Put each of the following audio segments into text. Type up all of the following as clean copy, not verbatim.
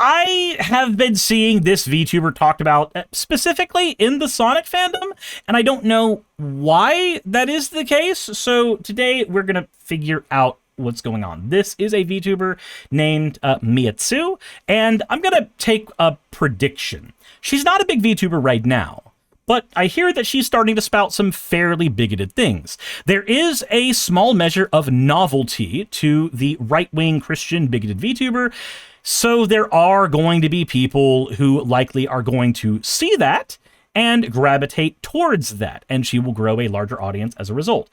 I have been seeing this VTuber talked about specifically in the Sonic fandom, and I don't know why that is the case. So today we're going to figure out what's going on. This is a VTuber named Miia Tzu, and I'm going to take a prediction. She's not a big VTuber right now, but I hear that she's starting to spout some fairly bigoted things. There is a small measure of novelty to the right-wing Christian bigoted VTuber, so there are going to be people who likely are going to see that and gravitate towards that, and she will grow a larger audience as a result.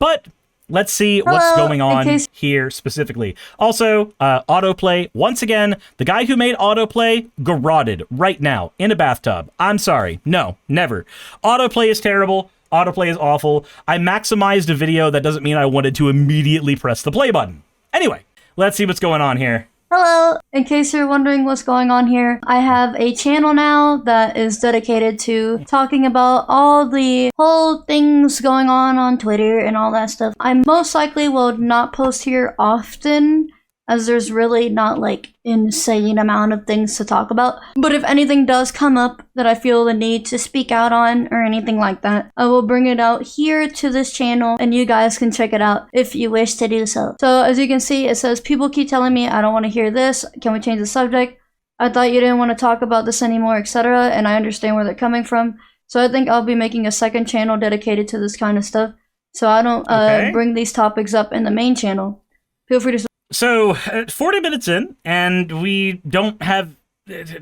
But let's see what's going on here specifically. Also, autoplay. Once again, the guy who made autoplay, garroted right now in a bathtub. I'm sorry. No, never. Autoplay is terrible. Autoplay is awful. I maximized a video. That doesn't mean I wanted to immediately press the play button. Anyway, let's see what's going on here. Hello! In case you're wondering what's going on here, I have a channel now that is dedicated to talking about all the whole things going on Twitter and all that stuff. I most likely will not post here often, as there's really not like insane amount of things to talk about. But if anything does come up that I feel the need to speak out on or anything like that, I will bring it out here to this channel and you guys can check it out if you wish to do so. So as you can see, it says, people keep telling me I don't want to hear this. Can we change the subject? I thought you didn't want to talk about this anymore, etc. And I understand where they're coming from. So I think I'll be making a second channel dedicated to this kind of stuff, so I don't bring these topics up in the main channel. Feel free to So, 40 minutes in, and we don't have,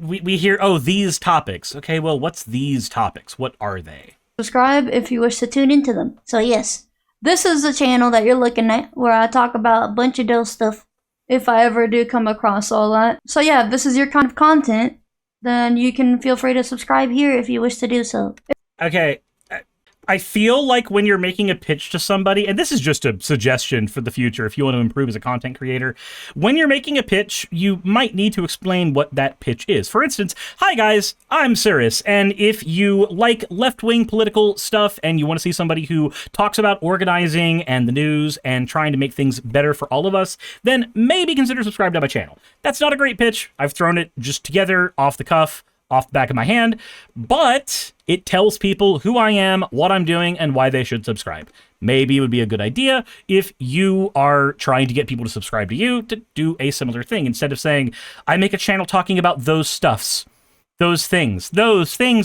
we hear, oh, these topics. Okay, well, what's these topics? What are they? subscribe if you wish to tune into them. So yes, this is the channel that you're looking at, where I talk about a bunch of those stuff, if I ever do come across all that. So yeah, if this is your kind of content, then you can feel free to subscribe here if you wish to do so. Okay. I feel like when you're making a pitch to somebody, and this is just a suggestion for the future if you want to improve as a content creator, when you're making a pitch, you might need to explain what that pitch is. For instance, hi guys, I'm Suris, and if you like left-wing political stuff and you want to see somebody who talks about organizing and the news and trying to make things better for all of us, then maybe consider subscribing to my channel. That's not a great pitch. I've thrown it just together, off the cuff, off the back of my hand, but it tells people who I am, what I'm doing, and why they should subscribe. Maybe it would be a good idea if you are trying to get people to subscribe to you to do a similar thing, instead of saying, I make a channel talking about those stuffs, those things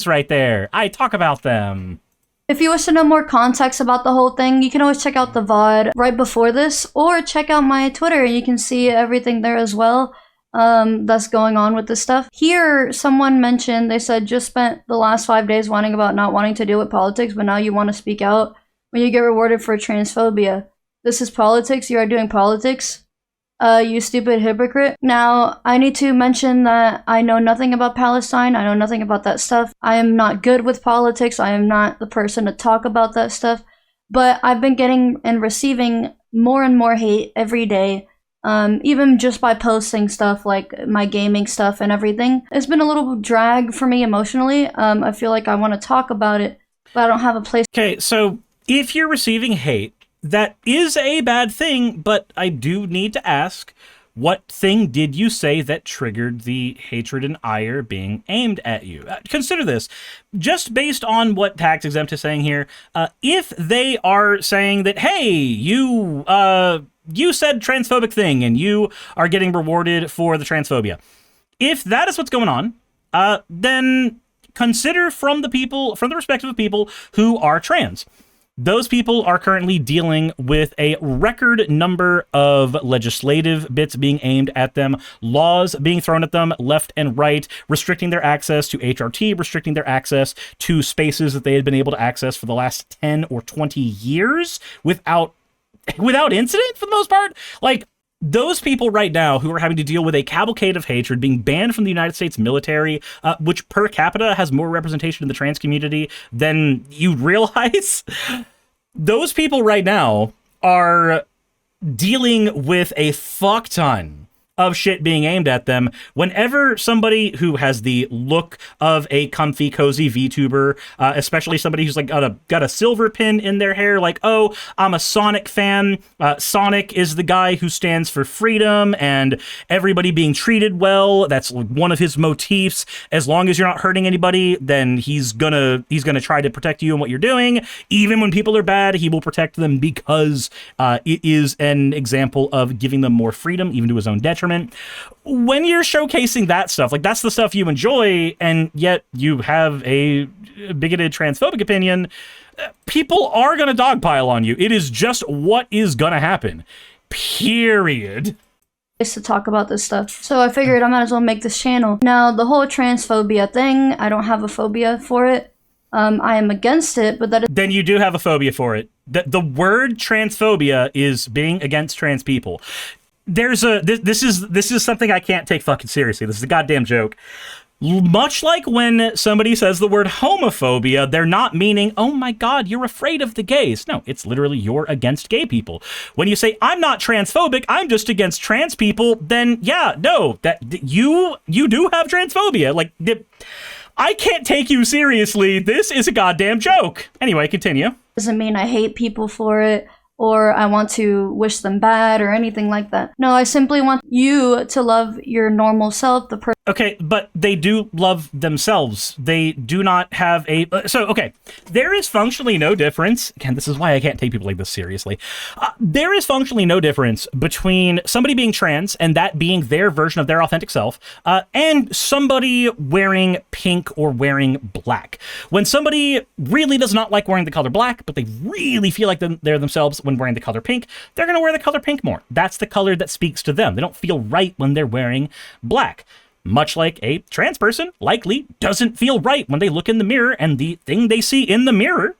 right there. I talk about them. If you wish to know more context about the whole thing, you can always check out the VOD right before this, or check out my Twitter. You can see everything there as well. That's going on with this stuff. Here, someone mentioned, they said, just spent the last 5 days whining about not wanting to deal with politics, but now you want to speak out when you get rewarded for transphobia. This is politics. You are doing politics. You stupid hypocrite. Now, I need to mention that I know nothing about Palestine. I know nothing about that stuff. I am not good with politics. I am not the person to talk about that stuff. But I've been getting and receiving more and more hate every day. Even just by posting stuff like my gaming stuff and everything. It's been a little drag for me emotionally. I feel like I want to talk about it, but I don't have a place. Okay, so if you're receiving hate, that is a bad thing, but I do need to ask, what thing did you say that triggered the hatred and ire being aimed at you? Consider this, just based on what Tax Exempt is saying here, if they are saying that, hey, you said transphobic thing and you are getting rewarded for the transphobia. If that is what's going on, then consider from the perspective of people who are trans. Those people are currently dealing with a record number of legislative bits being aimed at them, laws being thrown at them left and right, restricting their access to HRT, restricting their access to spaces that they had been able to access for the last 10 or 20 years without incident for the most part. Like, those people right now who are having to deal with a cavalcade of hatred, being banned from the United States military, which per capita has more representation in the trans community than you realize. Those people right now are dealing with a fuck ton of shit being aimed at them. Whenever somebody who has the look of a comfy, cozy VTuber, especially somebody who's like got a silver pin in their hair, like, oh, I'm a Sonic fan. Sonic is the guy who stands for freedom and everybody being treated well. That's one of his motifs. As long as you're not hurting anybody, then he's gonna try to protect you and what you're doing. Even when people are bad, he will protect them because it is an example of giving them more freedom, even to his own detriment. When you're showcasing that stuff, like that's the stuff you enjoy, and yet you have a bigoted transphobic opinion, people are going to dogpile on you. It is just what is going to happen. Period. To talk about this stuff. So I figured I might as well make this channel. Now, the whole transphobia thing, I don't have a phobia for it. I am against it, but that is... Then you do have a phobia for it. The word transphobia is being against trans people. There's this is something I can't take fucking seriously. This is a goddamn joke. Much like when somebody says the word homophobia, they're not meaning, oh my God, you're afraid of the gays. No, it's literally you're against gay people. When you say, I'm not transphobic, I'm just against trans people, then yeah, no, that you do have transphobia. Like, I can't take you seriously. This is a goddamn joke. Anyway, continue. Doesn't mean I hate people for it, or I want to wish them bad or anything like that. No, I simply want you to love your normal self, the person. Okay, but they do love themselves. They do not have a... okay, there is functionally no difference. Again, this is why I can't take people like this seriously. There is functionally no difference between somebody being trans and that being their version of their authentic self, and somebody wearing pink or wearing black. When somebody really does not like wearing the color black, but they really feel like they're themselves when wearing the color pink, they're going to wear the color pink more. That's the color that speaks to them. They don't feel right when they're wearing black. Much like a trans person likely doesn't feel right when they look in the mirror and the thing they see in the mirror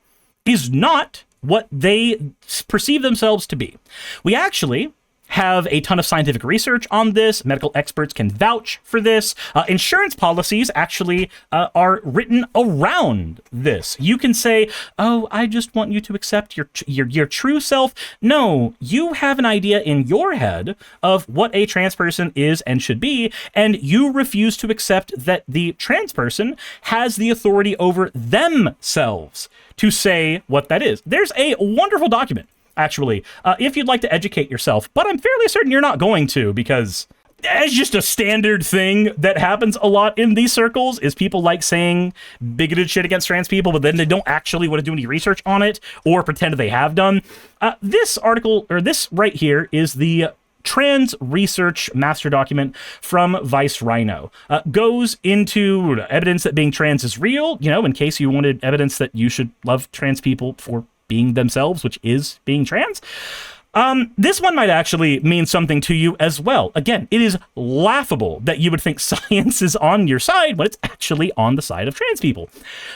is not what they perceive themselves to be. We actually have a ton of scientific research on this. Medical experts can vouch for this. Insurance policies actually are written around this. You can say, oh, I just want you to accept your true self. No, you have an idea in your head of what a trans person is and should be, and you refuse to accept that the trans person has the authority over themselves to say what that is. There's a wonderful document, actually, if you'd like to educate yourself, but I'm fairly certain you're not going to, because it's just a standard thing that happens a lot in these circles, is people like saying bigoted shit against trans people, but then they don't actually want to do any research on it or pretend they have done. This article, or this right here, is the Trans Research Master Document from Vice Rhino. Goes into evidence that being trans is real, in case you wanted evidence that you should love trans people for being themselves, which is being trans. This one might actually mean something to you as well. Again, it is laughable that you would think science is on your side when it's actually on the side of trans people.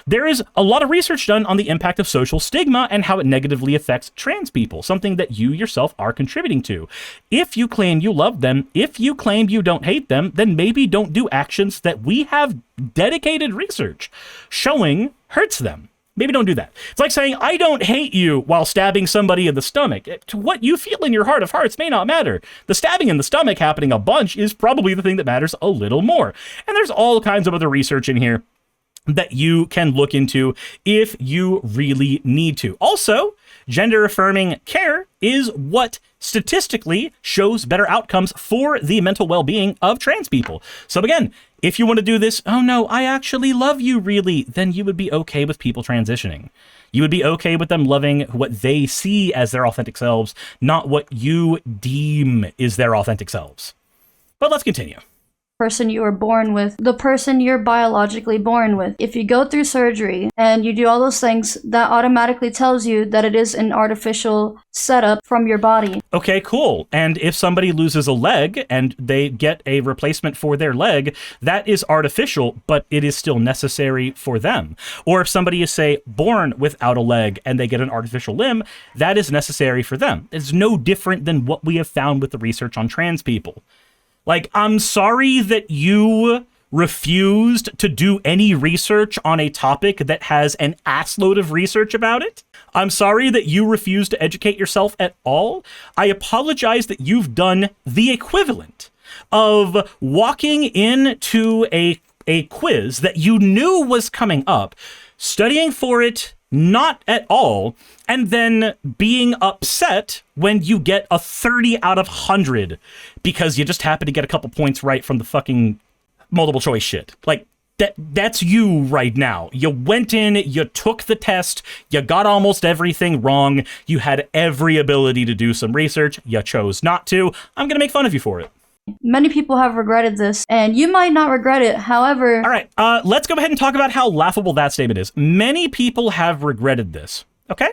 There is a lot of research done on the impact of social stigma and how it negatively affects trans people, something that you yourself are contributing to. If you claim you love them, if you claim you don't hate them, then maybe don't do actions that we have dedicated research showing hurts them. Maybe don't do that. It's like saying, I don't hate you while stabbing somebody in the stomach. What you feel in your heart of hearts may not matter. The stabbing in the stomach happening a bunch is probably the thing that matters a little more. And there's all kinds of other research in here that you can look into if you really need to. Also, gender-affirming care is what statistically shows better outcomes for the mental well-being of trans people. So again, if you want to do this, oh no, I actually love you really, then you would be okay with people transitioning. You would be okay with them loving what they see as their authentic selves, not what you deem is their authentic selves. But let's continue. Person you were born with, the person you're biologically born with. If you go through surgery and you do all those things, that automatically tells you that it is an artificial setup from your body. Okay, cool. And if somebody loses a leg and they get a replacement for their leg, that is artificial, but it is still necessary for them. Or if somebody is, say, born without a leg and they get an artificial limb, that is necessary for them. It's no different than what we have found with the research on trans people. Like, I'm sorry that you refused to do any research on a topic that has an assload of research about it. I'm sorry that you refused to educate yourself at all. I apologize that you've done the equivalent of walking into a quiz that you knew was coming up, studying for it not at all, and then being upset when you get a 30 out of 100 because you just happen to get a couple points right from the fucking multiple choice shit. Like, that's you right now. You went in, you took the test, you got almost everything wrong, you had every ability to do some research, you chose not to. I'm gonna make fun of you for it. Many people have regretted this, and you might not regret it. However... All right, let's go ahead and talk about how laughable that statement is. Many people have regretted this. Okay?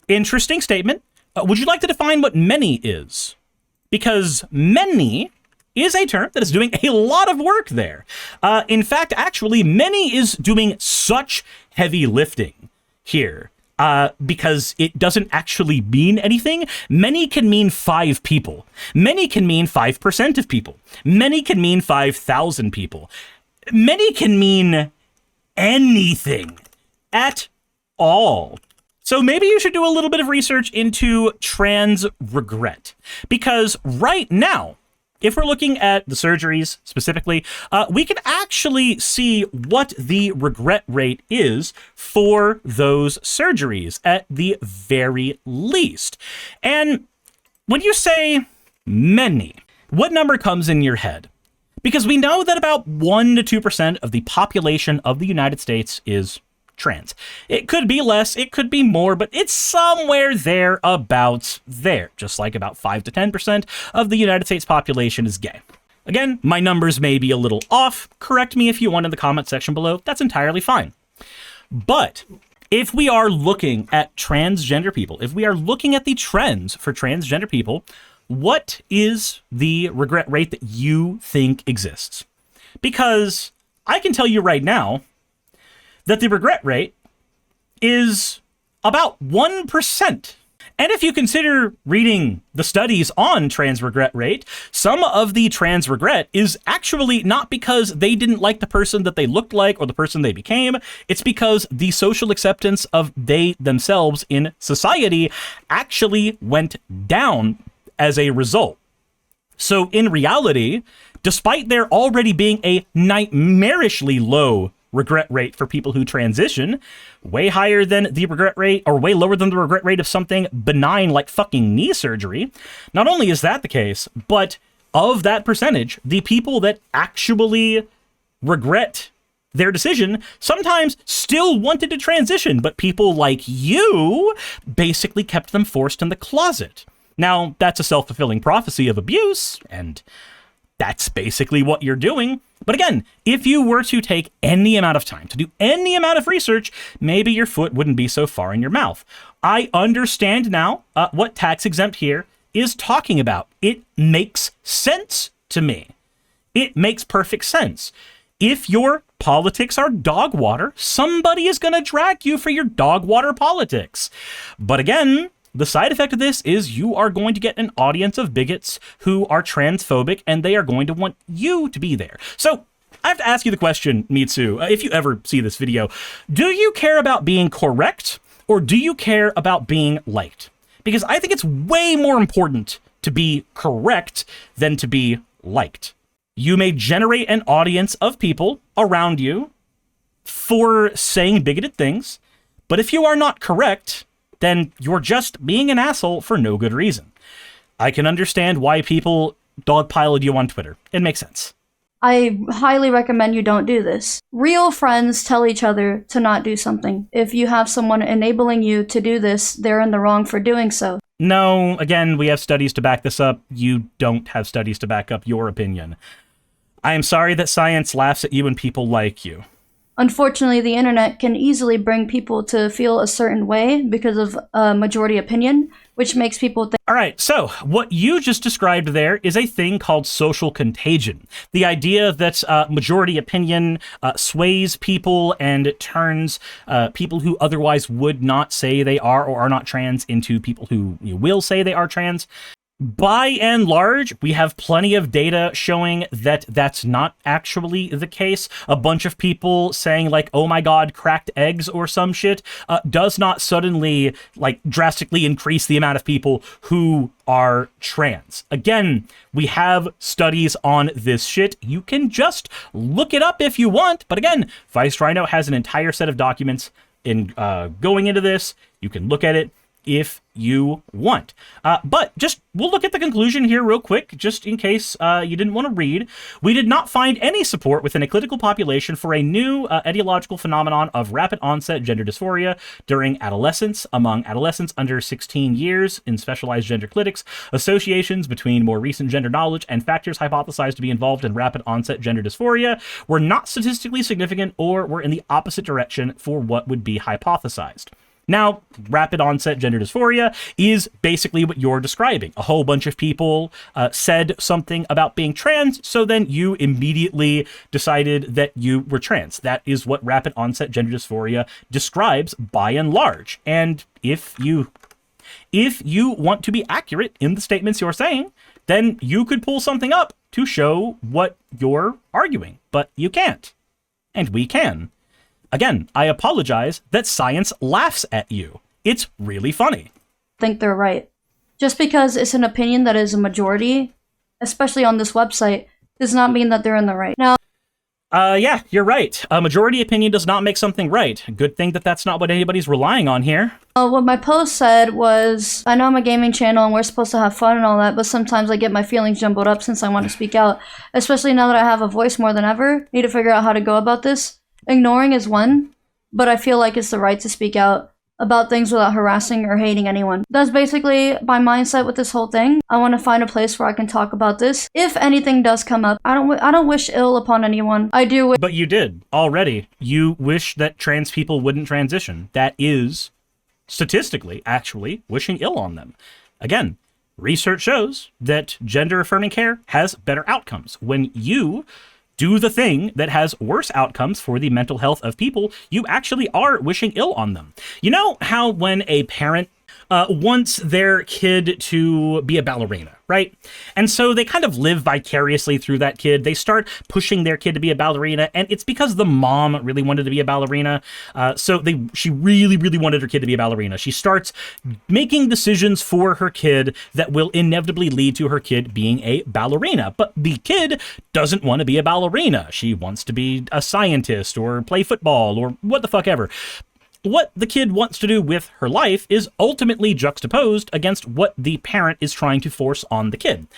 Interesting statement. Would you like to define what many is? Because many is a term that is doing a lot of work there. In fact, actually, many is doing such heavy lifting here. Because it doesn't actually mean anything. Many can mean 5 people. Many can mean 5% of people. Many can mean 5,000 people. Many can mean anything at all. So maybe you should do a little bit of research into trans regret. Because right now, if we're looking at the surgeries specifically, we can actually see what the regret rate is for those surgeries at the very least. And when you say many, what number comes in your head? Because we know that about 1 to 2% of the population of the United States is trans. It could be less, it could be more, but it's somewhere thereabouts there, just like about 5 to 10% of the United States population is gay. Again, my numbers may be a little off. Correct me if you want in the comment section below. That's entirely fine. But if we are looking at transgender people, if we are looking at the trends for transgender people, what is the regret rate that you think exists? Because I can tell you right now that the regret rate is about 1%. And if you consider reading the studies on trans regret rate, some of the trans regret is actually not because they didn't like the person that they looked like or the person they became. It's because the social acceptance of they themselves in society actually went down as a result. So in reality, despite there already being a nightmarishly low regret rate for people who transition, way higher than the regret rate, or way lower than the regret rate of something benign like fucking knee surgery. Not only is that the case, but of that percentage, the people that actually regret their decision sometimes still wanted to transition, but people like you basically kept them forced in the closet. Now, that's a self-fulfilling prophecy of abuse, and that's basically what you're doing. But again, if you were to take any amount of time to do any amount of research, maybe your foot wouldn't be so far in your mouth. I understand now what tax exempt here is talking about. It makes sense to me. It makes perfect sense. If your politics are dog water, somebody is going to drag you for your dog water politics. But again, the side effect of this is you are going to get an audience of bigots who are transphobic, and they are going to want you to be there. So I have to ask you the question, Miia Tzu, if you ever see this video, do you care about being correct, or do you care about being liked? Because I think it's way more important to be correct than to be liked. You may generate an audience of people around you for saying bigoted things, but if you are not correct, then you're just being an asshole for no good reason. I can understand why people dogpiled you on Twitter. It makes sense. I highly recommend you don't do this. Real friends tell each other to not do something. If you have someone enabling you to do this, they're in the wrong for doing so. No, again, we have studies to back this up. You don't have studies to back up your opinion. I am sorry that science laughs at you and people like you. Unfortunately, the internet can easily bring people to feel a certain way because of majority opinion, which makes people think. All right, so what you just described there is a thing called social contagion. The idea that majority opinion sways people and turns people who otherwise would not say they are or are not trans into people who will say they are trans. By and large, we have plenty of data showing that that's not actually the case. A bunch of people saying like, oh my god, cracked eggs or some shit, does not suddenly like drastically increase the amount of people who are trans. Again, we have studies on this shit. You can just look it up if you want. But again, Vice Rhino has an entire set of documents in going into this. You can look at it if you want. But just, we'll look at the conclusion here real quick, just in case you didn't want to read. We did not find any support within a clinical population for a new etiological phenomenon of rapid onset gender dysphoria during adolescence among adolescents under 16 years in specialized gender clinics. Associations between more recent gender knowledge and factors hypothesized to be involved in rapid onset gender dysphoria were not statistically significant or were in the opposite direction for what would be hypothesized. Now, rapid onset gender dysphoria is basically what you're describing. A whole bunch of people said something about being trans, so then you immediately decided that you were trans. That is what rapid onset gender dysphoria describes by and large. And if you want to be accurate in the statements you're saying, then you could pull something up to show what you're arguing. But you can't. And we can. Again, I apologize that science laughs at you. It's really funny. I think they're right. Just because it's an opinion that is a majority, especially on this website, does not mean that they're in the right. Now, yeah, you're right. A majority opinion does not make something right. Good thing that that's not what anybody's relying on here. What my post said was, I know I'm a gaming channel and we're supposed to have fun and all that, but sometimes I get my feelings jumbled up since I want to speak out. Especially now that I have a voice more than ever. Need to figure out how to go about this. Ignoring is one, but I feel like it's the right to speak out about things without harassing or hating anyone. That's basically my mindset with this whole thing. I want to find a place where I can talk about this. If anything does come up, I don't wish ill upon anyone. I do. But you did already. You wish that trans people wouldn't transition. That is statistically actually wishing ill on them. Again, research shows that gender affirming care has better outcomes. When you do the thing that has worse outcomes for the mental health of people, you actually are wishing ill on them. You know how when a parent wants their kid to be a ballerina, right? And so they kind of live vicariously through that kid. They start pushing their kid to be a ballerina, and it's because the mom really wanted to be a ballerina. She really, really wanted her kid to be a ballerina. She starts making decisions for her kid that will inevitably lead to her kid being a ballerina. But the kid doesn't want to be a ballerina. She wants to be a scientist or play football or what the fuck ever. What the kid wants to do with her life is ultimately juxtaposed against what the parent is trying to force on the kid.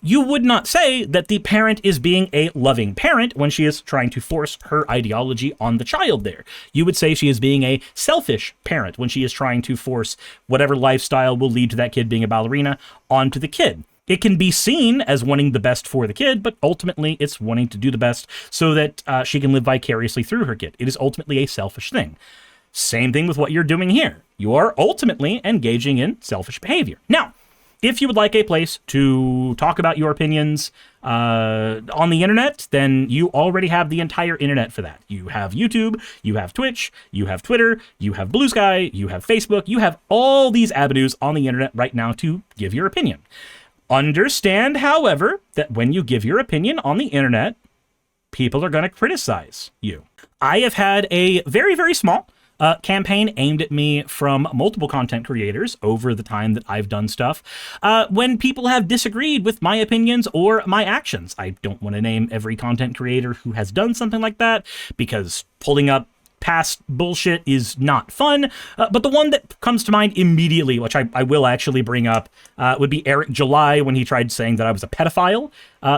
You would not say that the parent is being a loving parent when she is trying to force her ideology on the child there. You would say she is being a selfish parent when she is trying to force whatever lifestyle will lead to that kid being a ballerina onto the kid. It can be seen as wanting the best for the kid, but ultimately it's wanting to do the best so that she can live vicariously through her kid. It is ultimately a selfish thing. Same thing with what you're doing here. You are ultimately engaging in selfish behavior. Now, if you would like a place to talk about your opinions on the internet, then you already have the entire internet for that. You have YouTube, you have Twitch, you have Twitter, you have Blue Sky, you have Facebook, you have all these avenues on the internet right now to give your opinion. Understand, however, that when you give your opinion on the internet, people are going to criticize you. I have had a very, very small campaign aimed at me from multiple content creators over the time that I've done stuff when people have disagreed with my opinions or my actions. I don't want to name every content creator who has done something like that because pulling up past bullshit is not fun, but the one that comes to mind immediately, which I will actually bring up, would be Eric July when he tried saying that I was a pedophile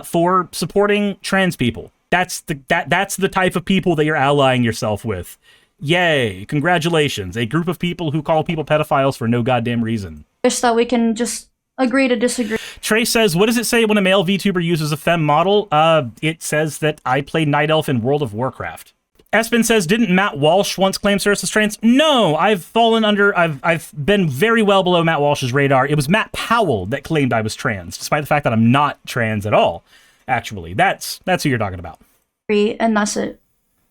for supporting trans people. That's the type of people that you're allying yourself with. Yay, congratulations. A group of people who call people pedophiles for no goddamn reason. Wish that we can just agree to disagree. Trey says, what does it say when a male VTuber uses a femme model? It says that I play Night Elf in World of Warcraft. Espen says, didn't Matt Walsh once claim Suris as trans? No, I've been very well below Matt Walsh's radar. It was Matt Powell that claimed I was trans, despite the fact that I'm not trans at all. Actually, that's who you're talking about. And that's it.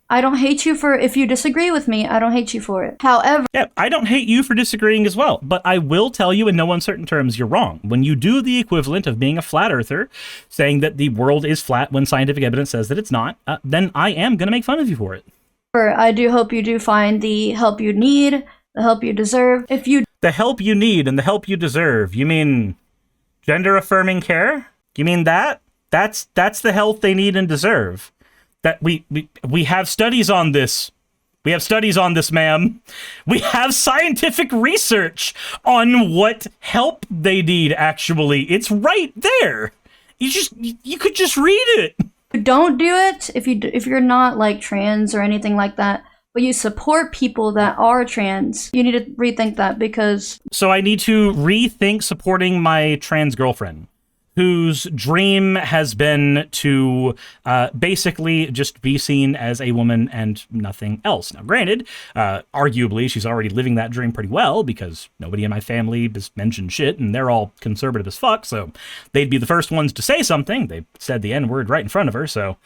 I don't hate you for if you disagree with me. I don't hate you for it. However, Yeah, I don't hate you for disagreeing as well, but I will tell you in no uncertain terms you're wrong. When you do the equivalent of being a flat earther, saying that the world is flat when scientific evidence says that it's not, then I am going to make fun of you for it. I do hope you do find the help you need, the help you deserve. If you The help you need and the help you deserve. You mean gender affirming care? You mean that? That's the help they need and deserve. That we have studies on this. We have studies on this, ma'am. We have scientific research on what help they need, actually. It's right there. You could just read it. don't do it, if you're not like trans or anything like that, but you support people that are trans, you need to rethink that because... So I need to rethink supporting my trans girlfriend, whose dream has been to basically just be seen as a woman and nothing else. Now, granted, arguably, she's already living that dream pretty well because nobody in my family has mentioned shit, and they're all conservative as fuck, so they'd be the first ones to say something. They said the N-word right in front of her, so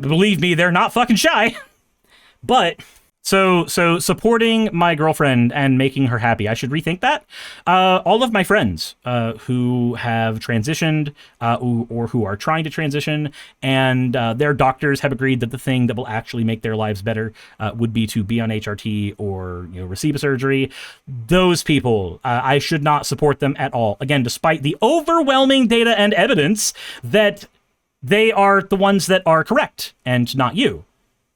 believe me, they're not fucking shy. But... So supporting my girlfriend and making her happy, I should rethink that. All of my friends who have transitioned or who are trying to transition and their doctors have agreed that the thing that will actually make their lives better would be to be on HRT or receive a surgery. Those people, I should not support them at all. Again, despite the overwhelming data and evidence that they are the ones that are correct and not you.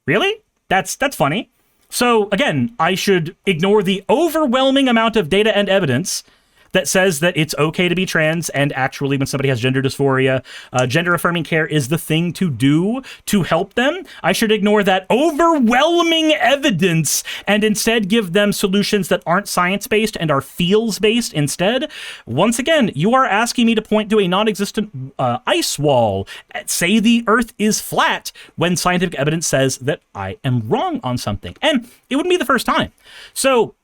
Really? That's funny. So, again, I should ignore the overwhelming amount of data and evidence that says that it's okay to be trans, and actually when somebody has gender dysphoria, gender-affirming care is the thing to do to help them. I should ignore that overwhelming evidence and instead give them solutions that aren't science-based and are feels-based instead. Once again, you are asking me to point to a non-existent ice wall, say the Earth is flat, when scientific evidence says that I am wrong on something. And it wouldn't be the first time. So...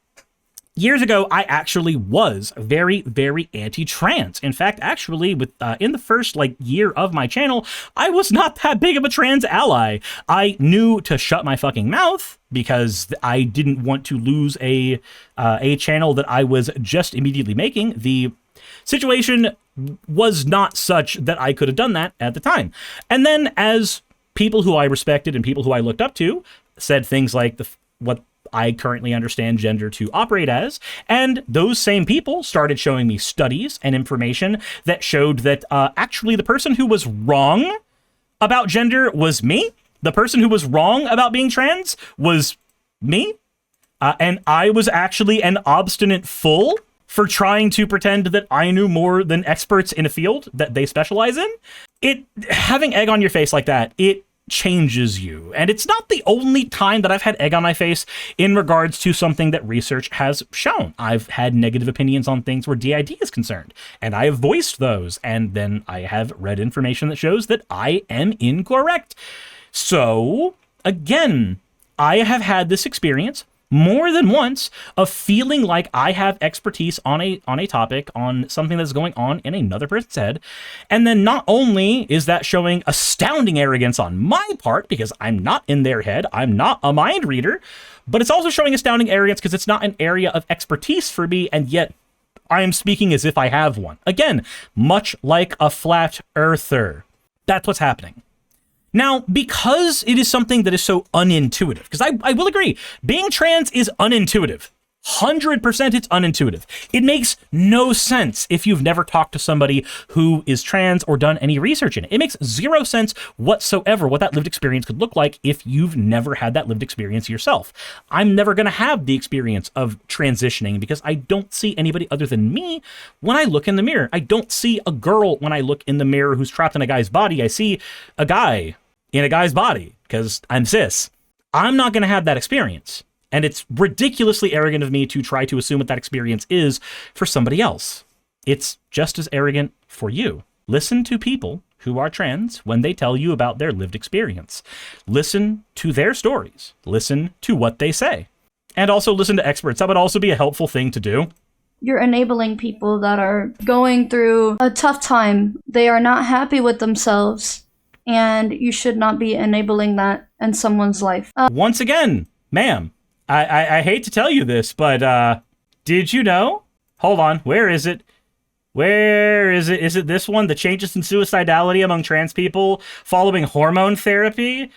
years ago, I actually was very, very anti-trans. In fact, actually, in the first year of my channel, I was not that big of a trans ally. I knew to shut my fucking mouth because I didn't want to lose a channel that I was just immediately making. The situation was not such that I could have done that at the time. And then, as people who I respected and people who I looked up to said things like what I currently understand gender to operate as, and those same people started showing me studies and information that showed that actually the person who was wrong about gender was me. The person who was wrong about being trans was me. And I was actually an obstinate fool for trying to pretend that I knew more than experts in a field that they specialize in. Having egg on your face like that, it changes you. And it's not the only time that I've had egg on my face in regards to something that research has shown. I've had negative opinions on things where DID is concerned, and I have voiced those, and then I have read information that shows that I am incorrect. So, again, I have had this experience more than once of feeling like I have expertise on a topic, on something that's going on in another person's head. And then not only is that showing astounding arrogance on my part, because I'm not in their head, I'm not a mind reader, but it's also showing astounding arrogance because it's not an area of expertise for me, and yet I am speaking as if I have one. Again, much like a flat earther. That's what's happening. Now, because it is something that is so unintuitive, because I will agree, being trans is unintuitive. 100% it's unintuitive. It makes no sense if you've never talked to somebody who is trans or done any research in it. It makes zero sense whatsoever what that lived experience could look like if you've never had that lived experience yourself. I'm never going to have the experience of transitioning because I don't see anybody other than me when I look in the mirror. I don't see a girl when I look in the mirror who's trapped in a guy's body. I see a guy in a guy's body because I'm cis. I'm not going to have that experience. And it's ridiculously arrogant of me to try to assume what that experience is for somebody else. It's just as arrogant for you. Listen to people who are trans when they tell you about their lived experience. Listen to their stories. Listen to what they say. And also listen to experts. That would also be a helpful thing to do. You're enabling people that are going through a tough time. They are not happy with themselves. and you should not be enabling that in someone's life. Once again, ma'am, I hate to tell you this, but did you know? Hold on, where is it? Where is it? Is it this one? The changes in suicidality among trans people following hormone therapy?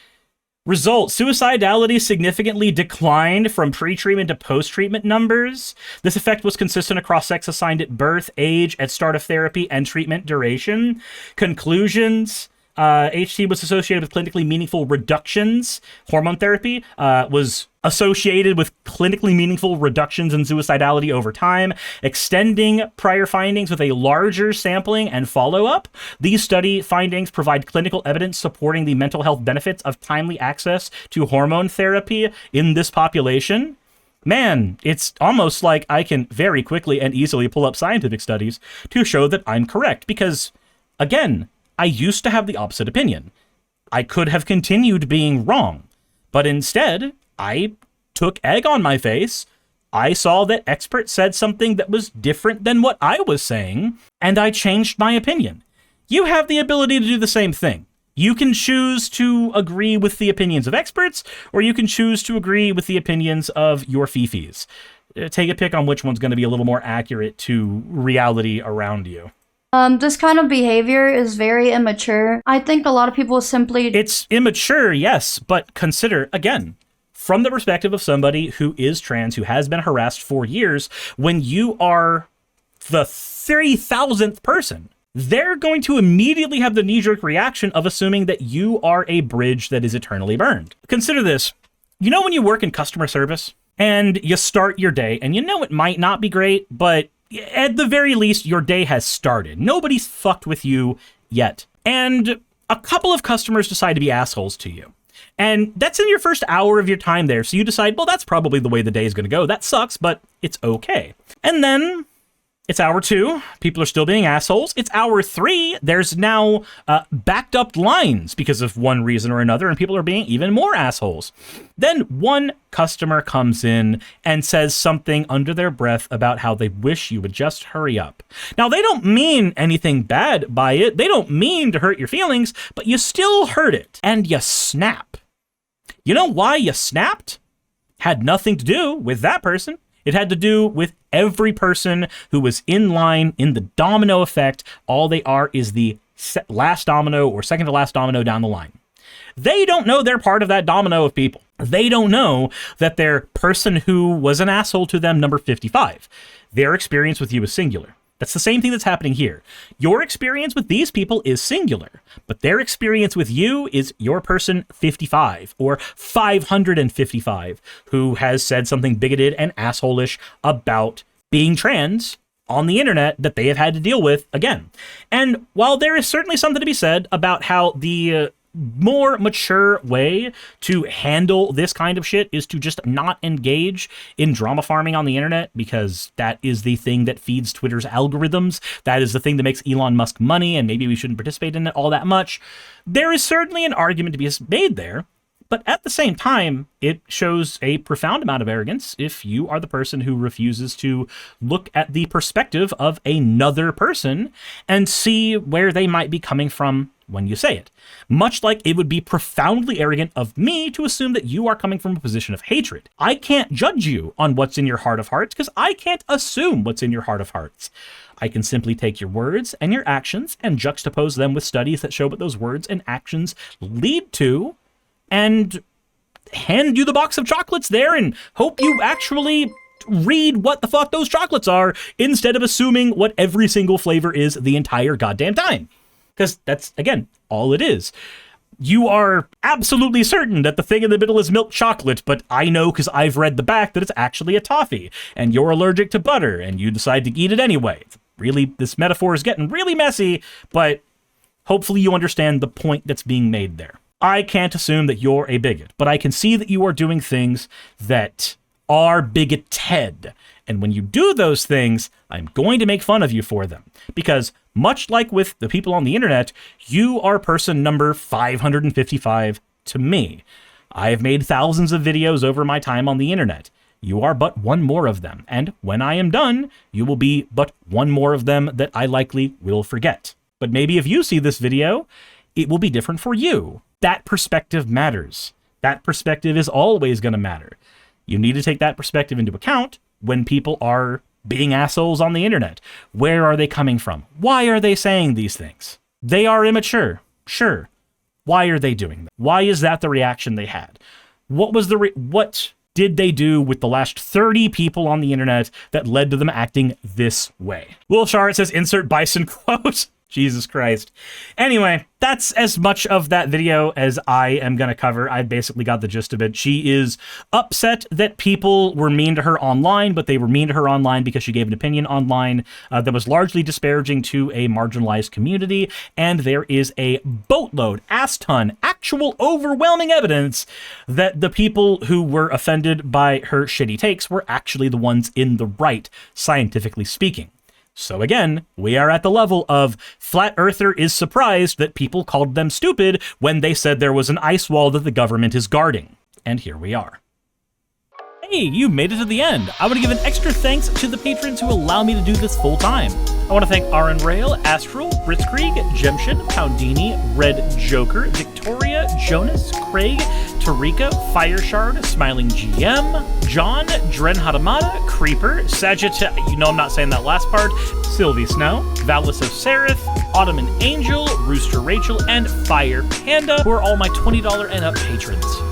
Result, suicidality significantly declined from pre-treatment to post-treatment numbers. This effect was consistent across sex assigned at birth, age, at start of therapy, and treatment duration. Conclusions. HT was associated with clinically meaningful reductions. Hormone therapy was associated with clinically meaningful reductions in suicidality over time, extending prior findings with a larger sampling and follow-up. These study findings provide clinical evidence supporting the mental health benefits of timely access to hormone therapy in this population. Man, it's almost like I can very quickly and easily pull up scientific studies to show that I'm correct, because, again, I used to have the opposite opinion. I could have continued being wrong, but instead, I took egg on my face. I saw that experts said something that was different than what I was saying, and I changed my opinion. You have the ability to do the same thing. You can choose to agree with the opinions of experts, or you can choose to agree with the opinions of your fifis. Take a pick on which one's going to be a little more accurate to reality around you. This kind of behavior is very immature. I think a lot of people simply... It's immature, yes, but consider, again, from the perspective of somebody who is trans, who has been harassed for years, when you are the 30,000th person, they're going to immediately have the knee-jerk reaction of assuming that you are a bridge that is eternally burned. Consider this. You know when you work in customer service and you start your day, and you know it might not be great, but at the very least, your day has started. Nobody's fucked with you yet. And a couple of customers decide to be assholes to you. And that's in your first hour of your time there. So you decide, well, that's probably the way the day is going to go. That sucks, but it's okay. And then it's hour 2. People are still being assholes. It's hour 3. There's now backed up lines because of one reason or another, and people are being even more assholes. Then one customer comes in and says something under their breath about how they wish you would just hurry up. Now, they don't mean anything bad by it. They don't mean to hurt your feelings, but you still heard it, and you snap. You know why you snapped? Had nothing to do with that person. It had to do with every person who was in line in the domino effect. All they are is the last domino or second to last domino down the line. They don't know they're part of that domino of people. They don't know that they're person who was an asshole to them, number 55. Their experience with you is singular. That's the same thing that's happening here. Your experience with these people is singular, but their experience with you is your person 55 or 555 who has said something bigoted and assholish about being trans on the internet that they have had to deal with again. And while there is certainly something to be said about how the more mature way to handle this kind of shit is to just not engage in drama farming on the internet, because that is the thing that feeds Twitter's algorithms. That is the thing that makes Elon Musk money, and maybe we shouldn't participate in it all that much. There is certainly an argument to be made there, but at the same time, it shows a profound amount of arrogance if you are the person who refuses to look at the perspective of another person and see where they might be coming from when you say it. Much like it would be profoundly arrogant of me to assume that you are coming from a position of hatred. I can't judge you on what's in your heart of hearts because I can't assume what's in your heart of hearts. I can simply take your words and your actions and juxtapose them with studies that show what those words and actions lead to, and hand you the box of chocolates there and hope you actually read what the fuck those chocolates are instead of assuming what every single flavor is the entire goddamn time. Because that's, again, all it is. You are absolutely certain that the thing in the middle is milk chocolate, but I know because I've read the back that it's actually a toffee, and you're allergic to butter, and you decide to eat it anyway. Really, this metaphor is getting really messy, but hopefully you understand the point that's being made there. I can't assume that you're a bigot, but I can see that you are doing things that are bigoted. And when you do those things, I'm going to make fun of you for them. Because much like with the people on the internet, you are person number 555 to me. I have made thousands of videos over my time on the internet. You are but one more of them. And when I am done, you will be but one more of them that I likely will forget. But maybe if you see this video, it will be different for you. That perspective matters. That perspective is always going to matter. You need to take that perspective into account when people are being assholes on the internet. Where are they coming from? Why are they saying these things? They are immature. Sure. Why are they doing that? Why is that the reaction they had? What was what did they do with the last 30 people on the internet that led to them acting this way? Will Charlotte says, insert bison quote. Jesus Christ. Anyway, that's as much of that video as I am going to cover. I basically got the gist of it. She is upset that people were mean to her online, but they were mean to her online because she gave an opinion online that was largely disparaging to a marginalized community. And there is a boatload, ass ton, actual overwhelming evidence that the people who were offended by her shitty takes were actually the ones in the right, scientifically speaking. So again, we are at the level of Flat Earther is surprised that people called them stupid when they said there was an ice wall that the government is guarding. And here we are. Hey, you made it to the end. I want to give an extra thanks to the patrons who allow me to do this full time. I want to thank Aaron Rail, Astral, Britzkrieg, Jemshin, Poundini, Red Joker, Victoria, Jonas, Craig, Tarika, Fireshard, Smiling GM, John, Dren Hadamada, Creeper, Sagitta, you know I'm not saying that last part, Sylvie Snow, Valis of Seraph, Ottoman Angel, Rooster Rachel, and Fire Panda, who are all my $20 and up patrons.